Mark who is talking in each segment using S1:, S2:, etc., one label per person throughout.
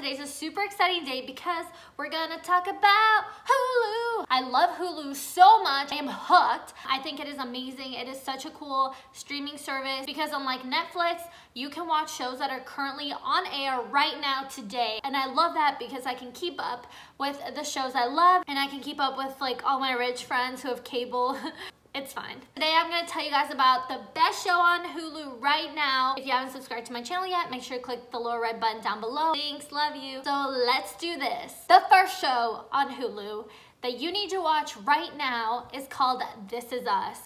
S1: today's a super exciting day because we're gonna talk about Hulu. I love Hulu so much. I am hooked. I think it is amazing. It is such a cool streaming service because unlike Netflix, you can watch shows that are currently on air right now today. And I love that because I can keep up with the shows I love and I can keep up with like all my rich friends who have cable. It's fine. Today I'm going to tell you guys about the best show on Hulu right now. If you haven't subscribed to my channel yet, make sure to click the little red button down below. Thanks, love you. So let's do this. The first show on Hulu that you need to watch right now is called This Is Us.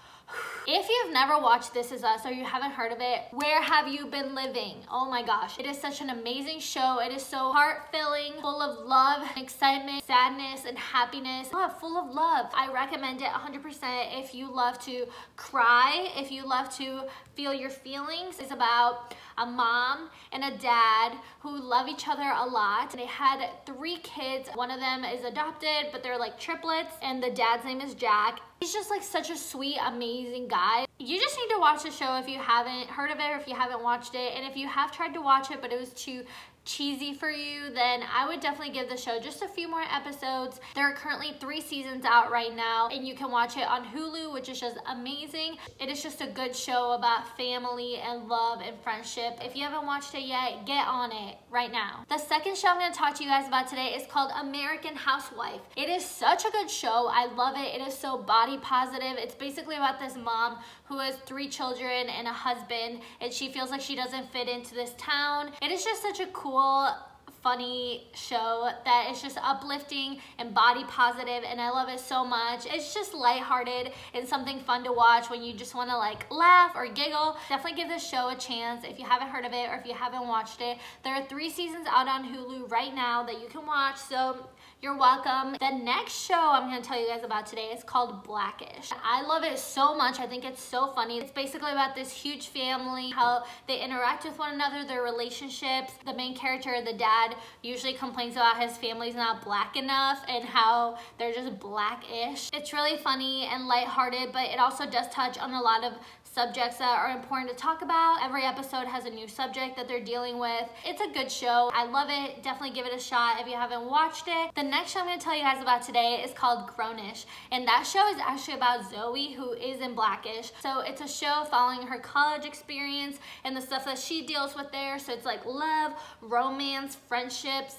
S1: If you've never watched This Is Us or you haven't heard of it, where have you been living? Oh my gosh, it is such an amazing show. It is so heart-filling, full of love, excitement, sadness, and happiness. Full of love. I recommend it 100% if you love to cry, if you love to feel your feelings. It's about a mom and a dad who love each other a lot. They had 3 kids. One of them is adopted, but they're like triplets, and the dad's name is Jack. He's just like such a sweet, amazing guy. You just need to watch the show if you haven't heard of it or if you haven't watched it. And if you have tried to watch it, but it was too cheesy for you, then I would definitely give the show just a few more episodes. There are currently 3 seasons out right now and you can watch it on Hulu, which is just amazing. It is just a good show about family and love and friendship. If you haven't watched it yet, get on it right now. The second show I'm going to talk to you guys about today is called American Housewife. It is such a good show. I love it. It is so body positive. It's basically about this mom who has 3 children and a husband, and she feels like she doesn't fit into this town. It is just such a cool, funny show that is just uplifting and body positive, and I love it so much. It's just lighthearted and something fun to watch when you just want to like laugh or giggle. Definitely give this show a chance if you haven't heard of it or if you haven't watched it. There are 3 seasons out on Hulu right now that you can watch, so you're welcome. The next show I'm going to tell you guys about today is called Blackish. I love it so much. I think it's so funny. It's basically about this huge family, how they interact with one another, their relationships. The main character, the dad, usually complains about his family's not black enough and how they're just blackish. It's really funny and lighthearted, but it also does touch on a lot of subjects that are important to talk about. Every episode has a new subject that they're dealing with. It's a good show. I love it. Definitely give it a shot if you haven't watched it. The next show I'm going to tell you guys about today is called Grownish, and that show is actually about Zoe, who is in Blackish. So it's a show following her college experience and the stuff that she deals with there. So it's like love, romance, friendships,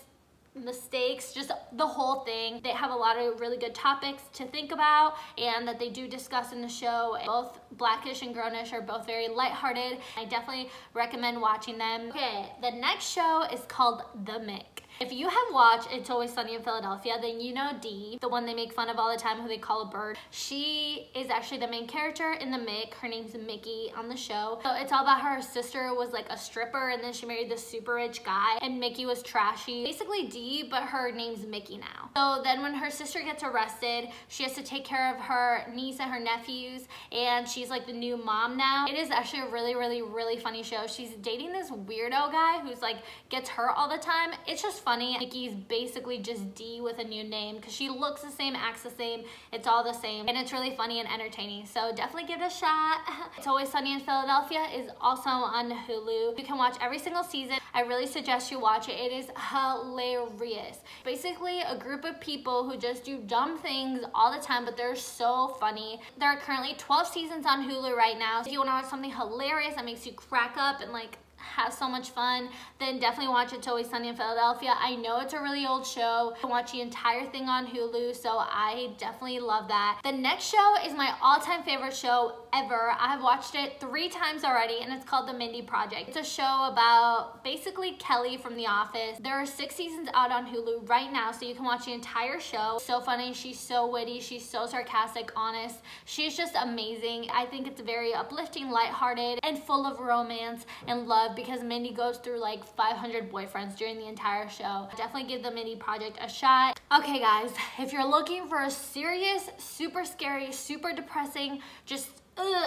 S1: mistakes, just the whole thing. They have a lot of really good topics to think about and that they do discuss in the show. Both Blackish and Grownish are both very lighthearted. I definitely recommend watching them. Okay, the next show is called The Mick. If you have watched It's Always Sunny in Philadelphia, then you know Dee, the one they make fun of all the time, who they call a bird. She is actually the main character in The Mick. Her name's Mickey on the show. So it's all about her sister was like a stripper and then she married this super rich guy and Mickey was trashy. Basically Dee, but her name's Mickey now. So then when her sister gets arrested, she has to take care of her niece and her nephews, and she's like the new mom now. It is actually a really funny show. She's dating this weirdo guy who's like gets hurt all the time. It's just funny. Mickey's basically just Dee with a new name because she looks the same, acts the same, it's all the same, and it's really funny and entertaining, so definitely give it a shot. It's Always Sunny in Philadelphia is also on Hulu. You can watch every single season. I really suggest you watch it. It is hilarious. Basically a group of people who just do dumb things all the time, but they're so funny. There are currently 12 seasons on Hulu right now. If you want to watch something hilarious that makes you crack up and like have so much fun, then definitely watch It's Always Sunny in Philadelphia. I know it's a really old show. You can watch the entire thing on Hulu, so I definitely love that. The next show is my all-time favorite show ever. I have watched it 3 times already, and it's called The Mindy Project. It's a show about basically Kelly from The Office. There are 6 seasons out on Hulu right now, so you can watch the entire show. So funny, she's so witty, she's so sarcastic, honest. She's just amazing. I think it's very uplifting, lighthearted, and full of romance and love because Mindy goes through like 500 boyfriends during the entire show. Definitely give the Mindy Project a shot. Okay guys, if you're looking for a serious, super scary, super depressing, just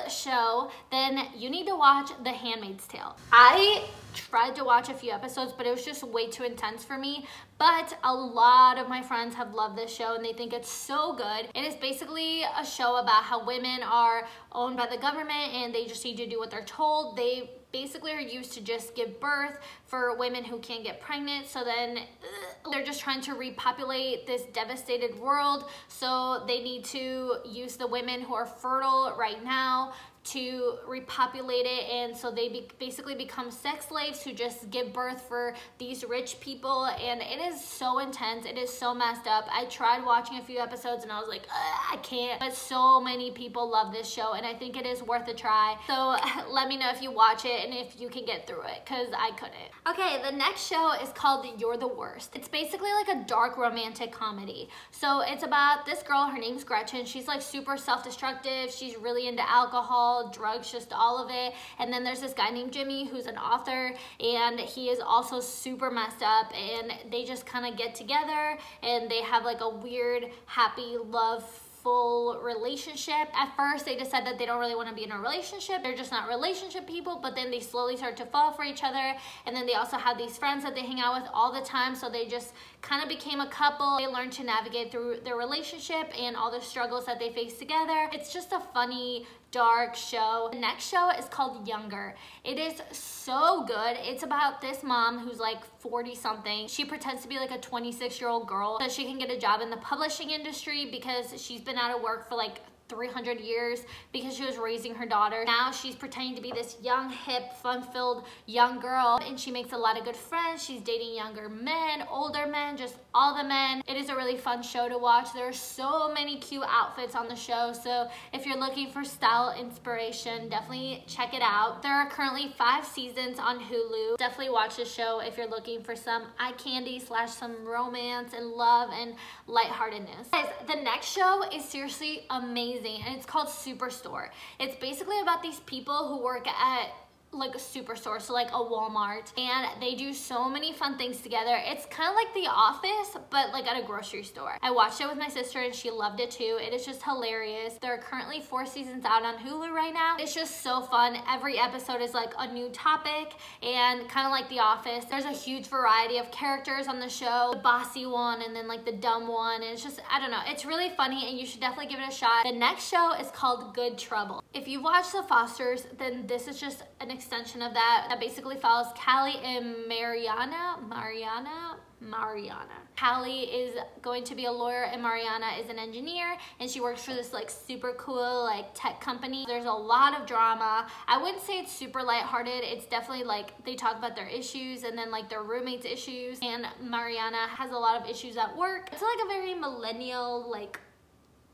S1: show, then you need to watch The Handmaid's Tale. I tried to watch a few episodes, but it was just way too intense for me. But a lot of my friends have loved this show and they think it's so good. It is basically a show about how women are owned by the government and they just need to do what they're told. They basically are used to just give birth for women who can't get pregnant. So then they're just trying to repopulate this devastated world. So they need to use the women who are fertile right now to repopulate it, and so they basically become sex slaves who just give birth for these rich people, and it is so intense. It is so messed up. I tried watching a few episodes and I was like, I can't, but so many people love this show, and I think it is worth a try. So let me know if you watch it and if you can get through it, because I couldn't. Okay, the next show is called You're the Worst. It's basically like a dark romantic comedy. So it's about this girl, her name's Gretchen. She's like super self-destructive. She's really into alcohol, drugs, just all of it. And then there's this guy named Jimmy who's an author, and he is also super messed up, and they just kind of get together and they have like a weird, happy, love-full relationship. At first they decide that they don't really want to be in a relationship. They're just not relationship people, but then they slowly start to fall for each other. And then they also have these friends that they hang out with all the time, so they just kind of became a couple. They learned to navigate through their relationship and all the struggles that they face together. It's just a funny, dark show. The next show is called Younger. It is so good. It's about this mom who's like 40 something. She pretends to be like a 26-year-old girl so she can get a job in the publishing industry because she's been out of work for like 300 years because she was raising her daughter. Now she's pretending to be this young, hip, fun-filled young girl, and she makes a lot of good friends. She's dating younger men, older men, just all the men. It is a really fun show to watch. There are so many cute outfits on the show, so if you're looking for style inspiration, definitely check it out. There are currently 5 seasons on Hulu. Definitely watch the show if you're looking for some eye candy / some romance and love and lightheartedness. Guys, the next show is seriously amazing, and it's called Superstore. It's basically about these people who work at like a superstore, so like a Walmart, and they do so many fun things together. It's kind of like The Office, but like at a grocery store. I watched it with my sister and she loved it too. It is just hilarious. There are currently 4 seasons out on Hulu right now. It's just so fun. Every episode is like a new topic, and kind of like The Office, there's a huge variety of characters on the show. The bossy one, and then like the dumb one, and it's just, I don't know, it's really funny, and you should definitely give it a shot. The next show is called Good Trouble. If you watch The Fosters, then this is just an extension of that basically follows Callie and Mariana. Callie is going to be a lawyer, and Mariana is an engineer, and she works for this like super cool like tech company. There's a lot of drama. I wouldn't say it's super lighthearted. It's definitely like they talk about their issues and then like their roommates' issues, and Mariana has a lot of issues at work. It's like a very millennial, like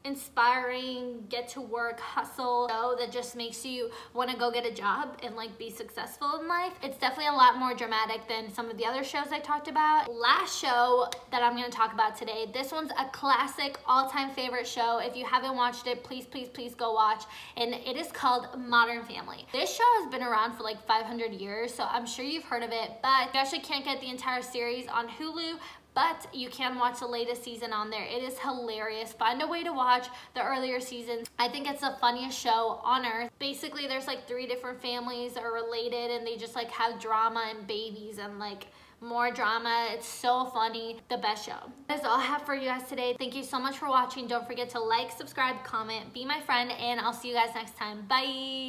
S1: inspiring, get to work, hustle show that just makes you want to go get a job and like be successful in life. It's definitely a lot more dramatic than some of the other shows I talked about. Last show that I'm going to talk about today, this one's a classic, all-time favorite show. If you haven't watched it, please go watch, and it is called Modern Family. This show has been around for like 500 years, so I'm sure you've heard of it, but you actually can't get the entire series on Hulu, but you can watch the latest season on there. It is hilarious. Find a way to watch the earlier seasons. I think it's the funniest show on earth. Basically, there's like 3 different families that are related, and they just like have drama and babies and like more drama. It's so funny. The best show. That's all I have for you guys today. Thank you so much for watching. Don't forget to like, subscribe, comment, be my friend, and I'll see you guys next time. Bye.